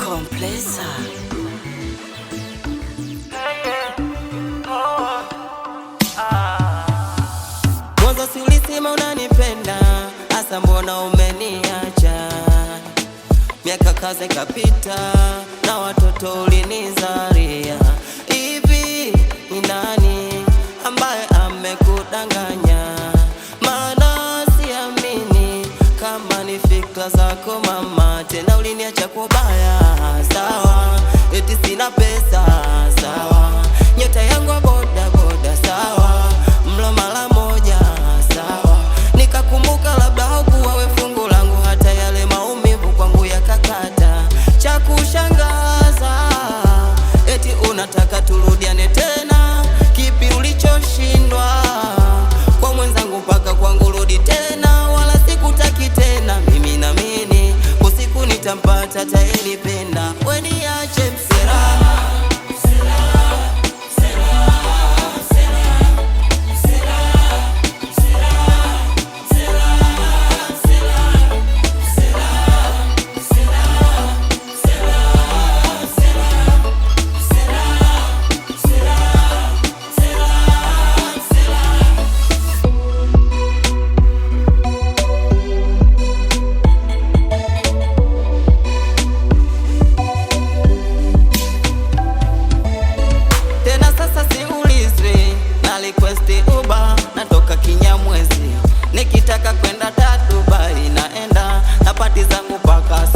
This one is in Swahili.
Compressor. Mwanzo si ulisema unanipenda, asa mbona umeniacha? Miaka kaze kapita na watoto ulinizaria. Hivi ni nani ambaye amekudanganya? Maana siamini kama ni fikra zako mama. Tena uliniacha kwa baya, sawa. Eti sina pesa, sawa. Nyota yangu boda boda, sawa. Mlo mara moja, sawa. Nikakumbuka labda haukuwa wewe fungu langu, hata yale maumivu kwangu yakakata. Cha kushangaza eti unataka turudiane tena. Kipi ulichoshindwa kwa mwenzangu mpaka kwangu rudi tena? Wala sikutaki tena, mimi naamini usiku nitampata atayenipenda. We niache msela. Request Uber, natoka Kinyamwezi, nikitaka kwenda Dubai naenda, na pati zangu paka